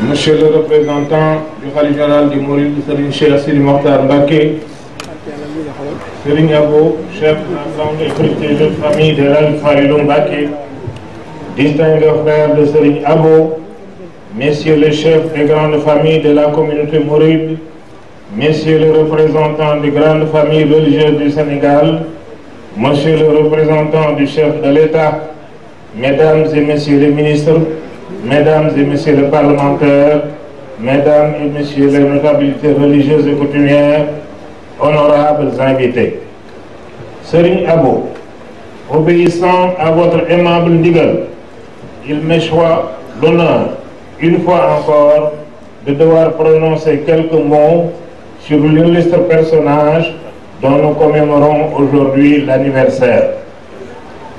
Monsieur le représentant du Khalife général du Mouride, Serigne Cheikh Sidi Mokhtar Mbacké, Serigne Abo, chef de l'ensemble et protégé de famille de l'Al Falilou Mbacké, distingués frères de Serigne Abo, messieurs les chefs des grandes familles de la communauté Mouride, messieurs les représentants des grandes familles religieuses du Sénégal, monsieur le représentant du chef de l'État, mesdames et messieurs les ministres, mesdames et messieurs les parlementaires, mesdames et messieurs les notabilités religieuses et coutumières, honorables invités. Serigne Abo, obéissant à votre aimable ndigal, il m'échoit l'honneur, une fois encore, de devoir prononcer quelques mots sur l'illustre personnage dont nous commémorons aujourd'hui l'anniversaire.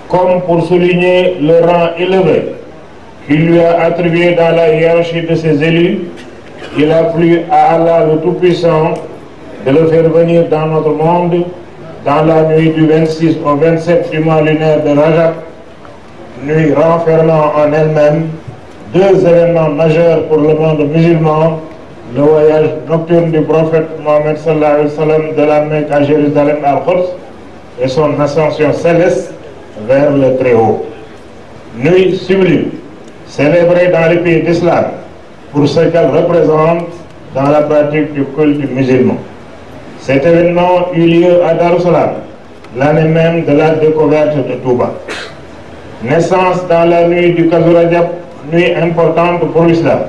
Comme pour souligner le rang élevé qu'il lui a attribué dans la hiérarchie de ses élus, il a plu à Allah le Tout-Puissant de le faire venir dans notre monde dans la nuit du 26 au 27 du mois lunaire de Rajab, nuit renfermant en elle-même deux événements majeurs pour le monde musulman, le voyage nocturne du prophète Mohammed sallallahu alayhi wa sallam de la Mecque à Jérusalem al-Quds et son ascension céleste vers le Très-Haut. Nuit sublime, célébrée dans les pays d'islam pour ce qu'elle représente dans la pratique du culte musulman. Cet événement eut lieu à Darussalam, l'année même de la découverte de Touba. Naissance dans la nuit du Kazu Rajab, nuit importante pour l'islam.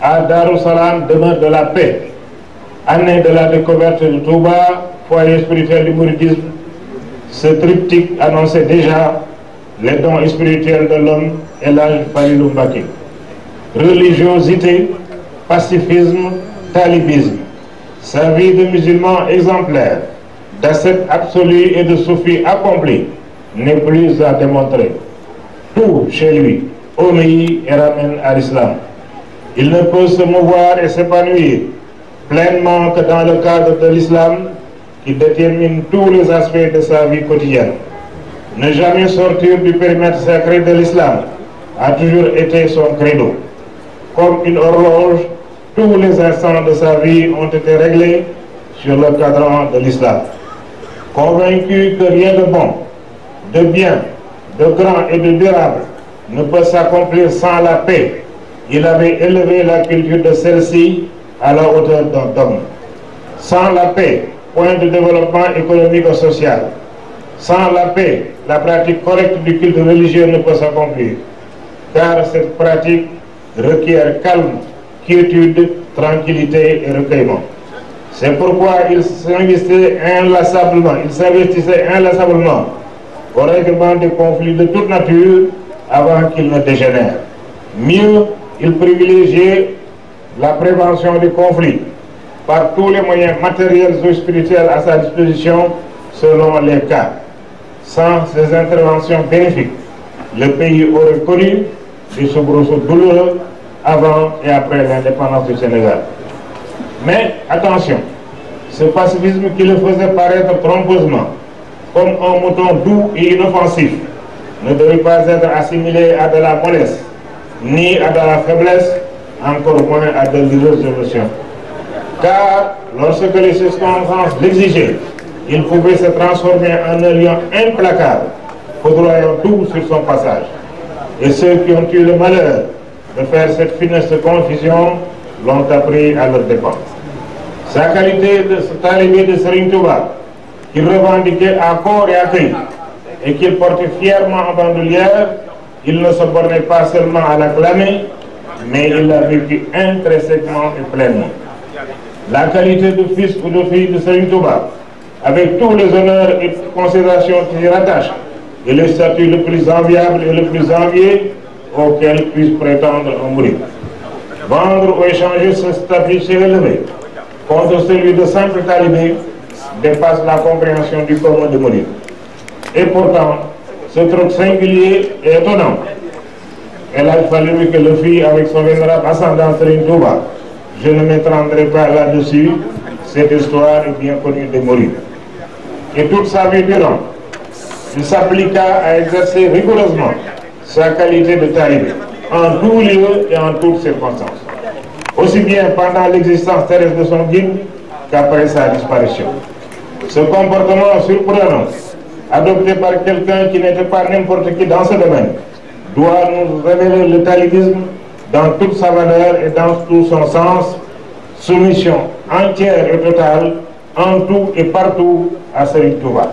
À Darussalam, demeure de la paix. Année de la découverte de Touba, foyer spirituel du mouridisme. Ce triptyque annonçait déjà les dons spirituels de l'homme et l'âge Falilou Mbacké. Religiosité, pacifisme, talibisme. Sa vie de musulman exemplaire, d'ascète absolu et de soufi accompli n'est plus à démontrer. Tout chez lui obéit et ramène à l'islam. Il ne peut se mouvoir et s'épanouir pleinement que dans le cadre de l'islam qui détermine tous les aspects de sa vie quotidienne. Ne jamais sortir du périmètre sacré de l'islam a toujours été son credo. Comme une horloge, tous les instants de sa vie ont été réglés sur le cadran de l'islam. Convaincu que rien de bon, de bien, de grand et de durable ne peut s'accomplir sans la paix, il avait élevé la culture de celle-ci à la hauteur d'un dogme. Sans la paix, point de développement économique et social. Sans la paix, la pratique correcte du culte religieux ne peut s'accomplir, car cette pratique requiert calme, quiétude, tranquillité et recueillement. C'est pourquoi il s'investissait inlassablement au règlement des conflits de toute nature avant qu'ils ne dégénèrent. Mieux, il privilégiait la prévention des conflits par tous les moyens matériels ou spirituels à sa disposition selon les cas. Sans ces interventions bénéfiques, le pays aurait connu des soubresauts douloureux avant et après l'indépendance du Sénégal. Mais attention, ce pacifisme qui le faisait paraître trompeusement comme un mouton doux et inoffensif ne devait pas être assimilé à de la mollesse, ni à de la faiblesse, encore moins à de l'irrésolution. Car lorsque les circonstances l'exigeaient, il pouvait se transformer en un lion implacable, foudroyant tout sur son passage. Et ceux qui ont eu le malheur de faire cette funeste confusion l'ont appris à leur dépens. Sa qualité de talibé de Serigne Touba, qu'il revendiquait à corps et à cri, et qu'il portait fièrement en bandoulière, il ne se bornait pas seulement à l'acclamer, mais il l'a vécu intrinsèquement et pleinement. La qualité de fils ou de fille de Serigne Touba, avec tous les honneurs et considérations qui s'y rattachent, et le statut le plus enviable et le plus envié auquel puisse prétendre un mouride. Vendre ou échanger ce statut si élevé contre celui de simple talibé dépasse la compréhension du commun de mouride. Et pourtant, ce truc singulier et étonnant, il a fallu que le fit avec son vénérable ascendant Serigne Touba. Je ne m'étendrai pas là-dessus, cette histoire est bien connue des mourides. Et toute sa vie durant, il s'appliqua à exercer rigoureusement sa qualité de talibé en tout lieu et en toutes circonstances, aussi bien pendant l'existence terrestre de son guide qu'après sa disparition. Ce comportement surprenant, adopté par quelqu'un qui n'était pas n'importe qui dans ce domaine, doit nous révéler le talibisme dans toute sa valeur et dans tout son sens, soumission entière et totale, en tout et partout, à Serigne Touba.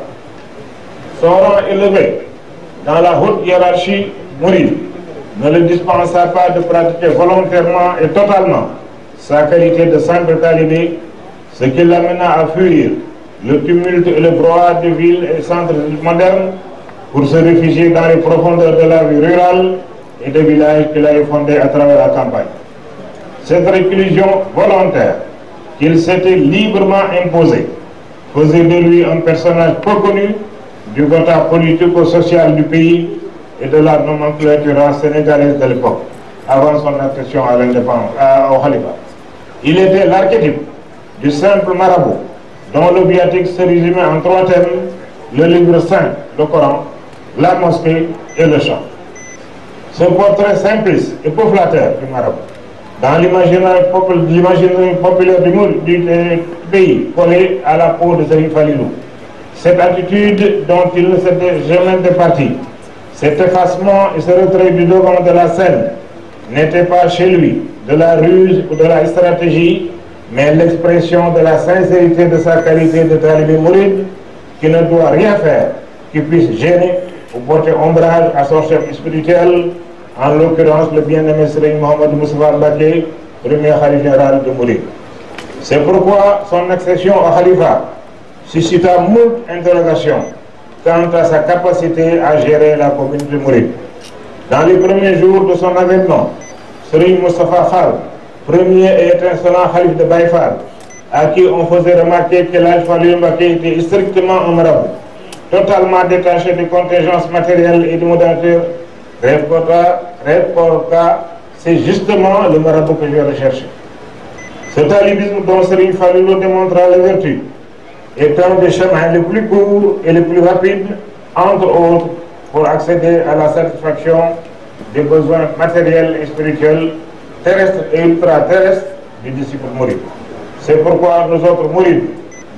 Son rang élevé dans la haute hiérarchie mouride ne le dispensa pas de pratiquer volontairement et totalement sa qualité de simple talibé, ce qui l'amena à fuir le tumulte et le brouhaha de villes et centres modernes pour se réfugier dans les profondeurs de la vie rurale et des villages qu'il avait fondés à travers la campagne. Cette réclusion volontaire qu'il s'était librement imposée faisait de lui un personnage peu connu du quota politico-social du pays et de la nomenclature sénégalaise de l'époque, avant son accession à l'indépendance, au Khalifa. Il était l'archétype du simple marabout, dont le viatique se résumait en 3 thèmes: le livre saint, le Coran, la mosquée et le chant. Ce portrait simpliste et peu flatteur du marabout, dans l'imaginaire populaire du pays, collé à la peau de Serigne Falilou. Cette attitude dont il ne s'était jamais départi, cet effacement et ce retrait du devant de la scène, n'était pas chez lui de la ruse ou de la stratégie, mais l'expression de la sincérité de sa qualité de talibé mouride, qui ne doit rien faire qui puisse gêner ou porter ombrage à son chef spirituel, en l'occurrence le bien-aimé Serigne Mohamed Moustapha Mbacké, premier khalife général de Mouride. C'est pourquoi son accession au khalifa suscita moult interrogations quant à sa capacité à gérer la communauté mouride. Dans les premiers jours de son avènement, Serigne Moustapha Fall, premier et étincelant khalife de Baye Fall, à qui on faisait remarquer que l'Hadj Falilou Mbacké était strictement un marabout, totalement détaché des contingences matérielles et des modalités réporta, c'est justement le marabout que je vais rechercher. Ce talibisme dont Serigne Falilou démontra les vertus est un des chemins les plus courts et les plus rapides, entre autres, pour accéder à la satisfaction des besoins matériels et spirituels, terrestres et ultra-terrestres du disciple mouride. C'est pourquoi nous autres mourides,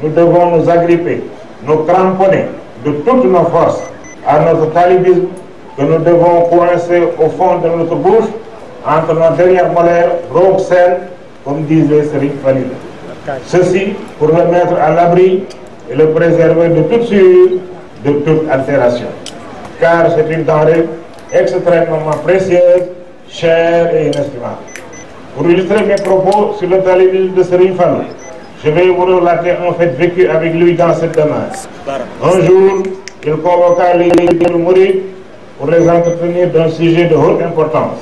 nous devons nous agripper, nous cramponner de toutes nos forces à notre talibisme que nous devons coincer au fond de notre bouche, entre nos derrière molaires, robe saine, comme disait Serigne Falilou. Ceci pour le mettre à l'abri et le préserver de toute souillure, de toute altération. Car c'est une denrée extrêmement précieuse, chère et inestimable. Pour illustrer mes propos sur le talibisme de Serigne Falilou, je vais vous relater un fait vécu avec lui dans cette demeure. Un jour, il convoqua les mourides pour les entretenir d'un sujet de haute importance.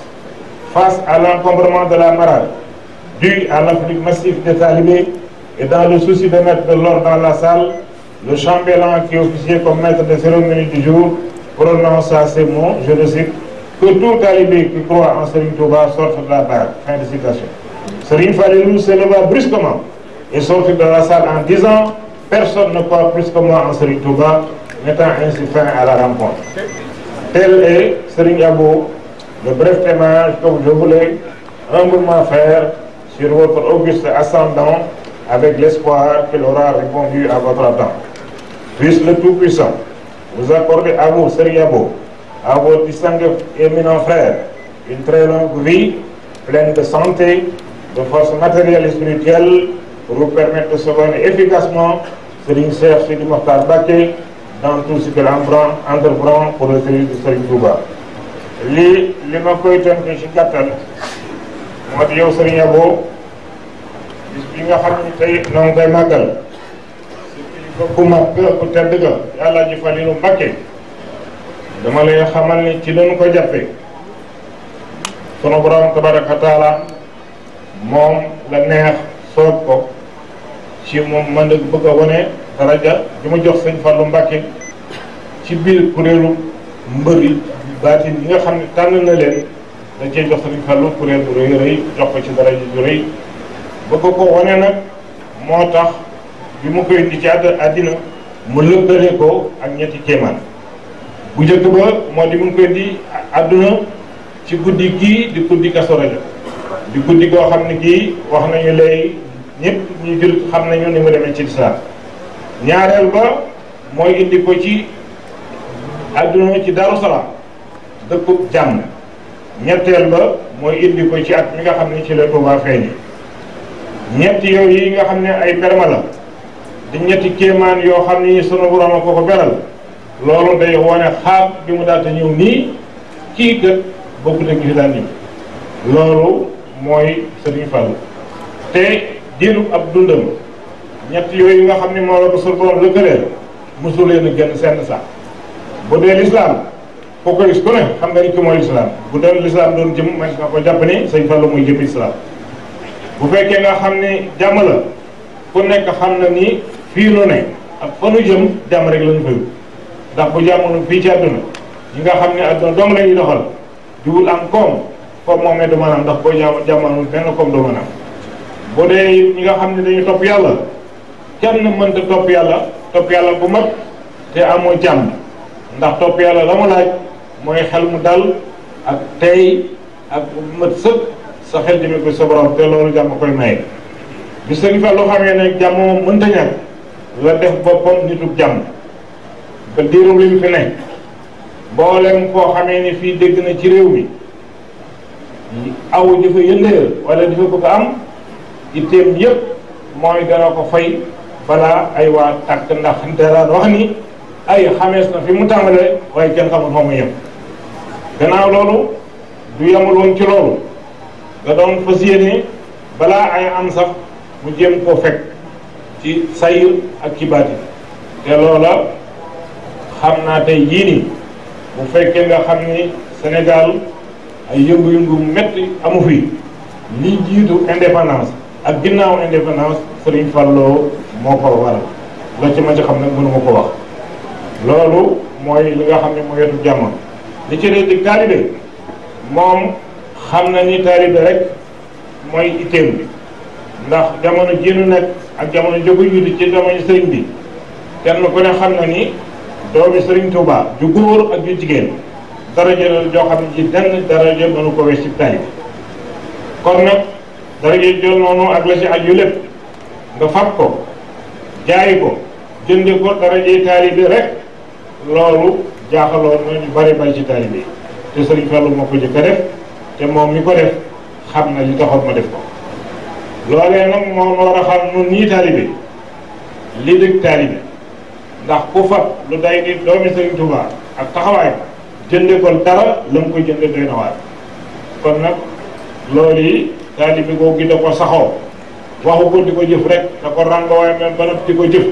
Face à l'encombrement de la marade, dû à l'afflux massif des talibés, et dans le souci de mettre de l'ordre dans la salle, le chambellan qui officiait comme maître de cérémonie du jour prononça ces mots, je le cite: que tout talibé qui croit en Serigne Touba sorte de la barre. Fin de citation. Serigne Falilou se leva brusquement et sortit de la salle en disant: personne ne croit plus que moi en Serigne Touba, mettant ainsi fin à la rencontre. Tel est, Serigne Abo, le bref témoignage que je voulais humblement faire sur votre auguste ascendant, avec l'espoir qu'il aura répondu à votre attente. Puisse le Tout-Puissant vous accorder à vous, Serigne Abo, à vos distingués et éminents frères, une très longue vie, pleine de santé, de force matérielle et spirituelle, pour vous permettre de soutenir efficacement Serigne Cheikh Sidi Mokhtar Mbacké dans tout ce qu'il entreprend pour le service de Serigne Touba. li ma koy tënk ci gàttal moo di yow Serigne Abo, bis bi nga xam ni tey noo ngi koy màggal ku mag ku tedd ga Yàlla ji Falilou Mbacké, dama lay xamal ni ci dañu ko jàppe sunu borom tabaraka taala moom la neex soog ko ci moom mën a bëgg a wane daraja bi mu jox Sëñ Fallu Mbacké ci biir kuréelu mbëri baatin yi nga xam ne tànn na leen da cee jox Sëñ Fallu kuréel bu rëy rëy jox ko ci daraja ju rëy bëgg ko wane nag moo tax bi mu koy indi ci àddina mu lëkkale ko ak ñetti kéemaan. bu njëkk ba moo di mu ngi koy di àdduna ci guddi gii di guddi Kazu Rajab di guddi goo xam ne kii wax nañu lay ñëpp ñu jël xam nañu ni mu demee ci lislaam ñaareel ba mooy indi ko ci àdduna ci Daaru Salaam dëkkub jàmm ñetteel ba mooy indi ko ci at mi nga xam ne ci la Tuubaa feeñ ñett yooyu yi nga xam ne ay berma la di ñetti kéemaan yoo xam ne sunu borom a ko beral loolu day wane xaar bi mu daal te ñëw nii kii gët bokkut ak fi daan ñëw loolu mooy Sëriñ Fallu te diiru ab dundam ñett yooyu nga xam ne moo la ko sunu borom lëkkaleel mosu leen a gën seen sax bu dee lislaam ku ko gis ku ne xam nga ni ki mooy lislaam bu doon lislaam doon jëm man nga ko jàpp ni Sëriñ Fallu mooy jëm lislaam bu fekkee nga xam ne jàmm la ku nekk xam na ni fii nu ne ak fa nu jëm jàmm rek lañu fay ndax bu jàmm fii ci àdduna ñi nga xam ne àdduna dong lañuy doxal diwul am koom moomee du maanaam ndax boo jàmmanul benn koom du maanaam bu dee ñi nga xam ne dañuy topp yàlla kenn mënta topp yàlla bu mat te amoo jàmm ndax topp yàlla la mu laaj mooy xel mu dal ak tey ak mat sëkk sa xel jëme ko sa borom te loolu jàmm koy maye bi Sëriñ Fallu xamee ne jàmm moom mënta ñàkk la def boppam nitub jàmm ba diirum li mu fi nekk mboolem koo xamee ni fii dégg na ci réew mi aw di fa yëndeel wala di fa bëgg am itteem yëpp mooy dana ko fay balaa ay waa tàkk ndax dara wax ni ay xamees na fi mu tàmbalee waaye kenn xamul fa mu yem gannaaw loolu du yemul woon ci loolu nga doon fas yéene balaa ay am sax mu jéem koo fekk ci sayir ak ci baati te loola xam naa tey jii nii bu fekkee nga xam ni Sénégal ay yëngu-yëngu metti amu fi li jiitu indépendance ak ginnaaw indépendance Sëriñ Fallu moo ko waral la ci ma ci xam nag mënuma ko wax loolu mooy li nga xam ne mooy wetu jàmm li ci dee di taalibe moom xam na ni taalibe rek mooy itteem bi ndax jamono ji nu nekk ak jamono jógu yuuti ci jamono sëriñ bi kenn ku ne xam na ni doomi Sëriñ Tuubaa ju góor ak ju jigéen daraja la joo xam ne ji denn daraja mënu ko wees ci taalibe kon nag daraja joo noonu ak la ci aju lépp nga fab ko jaay ko jënde ko darajay taalibe rek loolu jaaxaloon na ñu bari bari ci taalibe te Sëriñ Fallu moo ko jëkk a def te moom mi ko def xam na li taxoon ma def ko loolee nag moom war a xam nun ñii taalibe li dëgg taalibe ndax ku fab lu day ni doomi Sëriñ Tuubaa ak taxawaay jënde ko dara la mu koy jënde doy na waar kon nag loolu yi taalibe googu gi da ko saxoo waxu ko di ko jëf rek da ko ràngoo waaye même ba noppi di ko jëf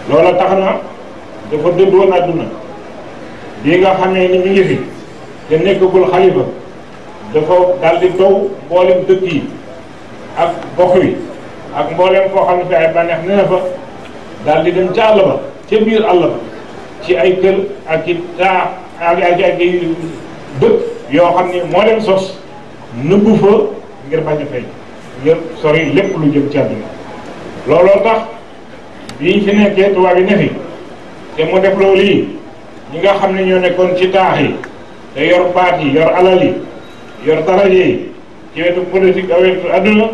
loola tax na dafa dëdd woon àdduna bii nga xamee ni mi ngi fi te nekkagul xalifa dafa daal di dow mboolem dëkk yi ak gox yi ak mboolem foo xam ne fi ay bànneex ne na fa daal di dem ca àll ba ca biir àll ba ci ay kër ak i taa ak i dëkk yoo xam ni moo leen sos nëbbu fa ngir bañ a feeñ ngir sori lépp lu jëm ci àdduna looloo tax biñ fi nekkee tubaab yi ne fi te mu def loolu yi ñi nga xam ne ñoo nekkoon ci taax yi te yor baat yi yor alal yi yor daraje yi ci wetu politique ak wetu àdduna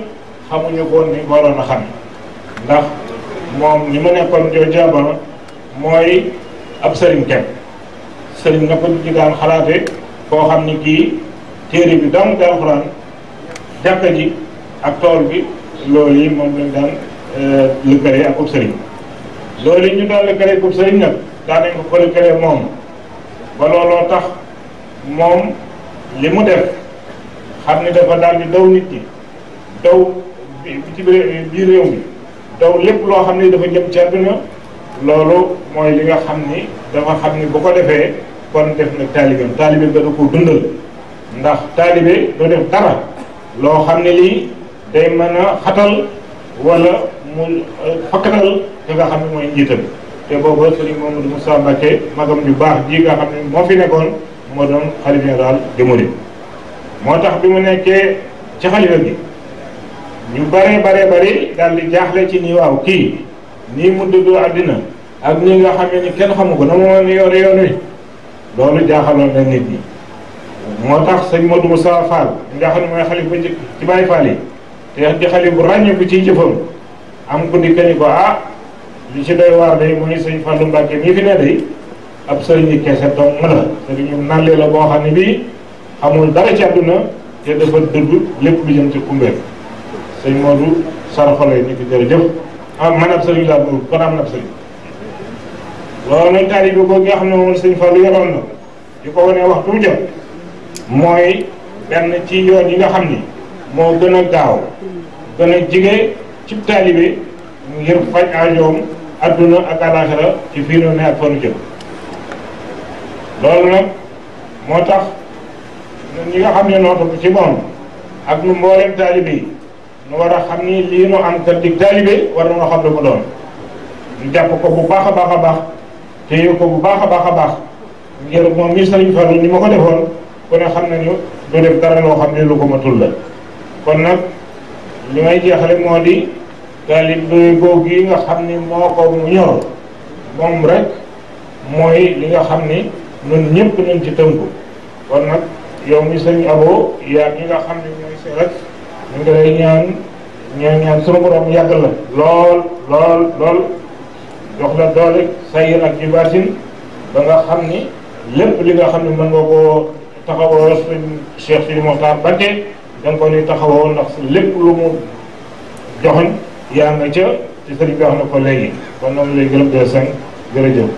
xamuñu ko ni waroon a xam ndax moom ñi ma nekkoon joo jamono mooy ab sëriñ kepp sëriñ na ko ci daan xalaate koo xam ni kii téere bi dong te alxuraan jàkka ji ak tool bi loolu yi moom lañ daan lëkkale ak ub sëriñ loolu yi ñu daan lëkkale ub sëriñ nag daanañ ko lëkkale moom ba looloo tax moom li mu def xam ni dafa daal di daw nit ñi daw ci biir réew mi daw lépp loo xam ni dafa jëm ci àdduna loolu mooy li nga xam ni dafa xam ni bu ko defee kon def na taalibeem taalibe ba da ko dundal ndax taalibe doo def dara loo xam ne lii day mën a xatal wala mu fakkatal ki nga xam ne mooy njiitam te booba Sëriñ Mamadou Moussa Mbacké magam ju baax ji nga xam ne moo fi nekkoon moo doon xalifa général des mourides moo tax bi mu nekkee ci xalifa gi ñu bare daal di jaaxle ci nii waaw kii nii mu dëddoo àddina ak ñi nga xam ni kenn xamu ko na mu mën yore yoon wi loolu jaaxaloon na nit ñi moo tax sëñ Modou Moussa Fall nga xam ne mooy xalif bu njëkk ci Baye Fall yi te di xalif bu ràññeeku ciy jëfam am ku di ni ko li ci doy waar day mooy sëñ Fallou Mbacke mii fi ne day ab sëriñ yi kese dong la sëriñu nàllee la boo xam ne bii xamul dara ci àdduna te dafa dëgg lépp lu jëm ci kumbeel sëñ Modou saraxole ni ko jërëjëf man ab sëriñ laa bëgg kon am na ab sëriñ loolu taalibe bi ko nga xam ne moom sëñ Fallou yoroon na di ko wane waxtu jot mooy benn ci yoon yi nga xam ni moo gën a gaaw gën a jige ci taalibe ngir faj aajoom adduna ak alaxira ci fii nu ne ak fanu jëm loolu nag moo tax ñi nga xam ne noo topp ci moom ak nu mbooleem taalibe yi nu war a xam ni lii nu am kat dig taalibe war na nga xam lu mu doon ñu jàpp ko bu baax a baax a baax téye ko bu baax a baax a baax ngir moom mi Sëriñ Fallu ni ma ko defoon ku ne xam nañu du def dara loo xam ne lu ko matul la kon nag li may jeexale moo di taalibe googu yi nga xam ni moo ko mu ñor moom rek mooy li nga xam ni ñun ñëpp nañ ci tënku kon nag yow mi sëñ Abo yaa ñi nga xam ne ñooy see rek ñu ngi lay ñaan sunu borom yàggal la lool jox la doole say ak ci baatin ba nga xam ni lépp li nga xam ne mën nga koo taxawoo sëñ Cheikh Sidi Mokhtar Mbacké da nga ko ni taxawoo ndax lépp lu mu joxoñ yaa nga ca ci sëriñ bi wax na ko léegi kon noonu lay gërëm de 5 jërëjëf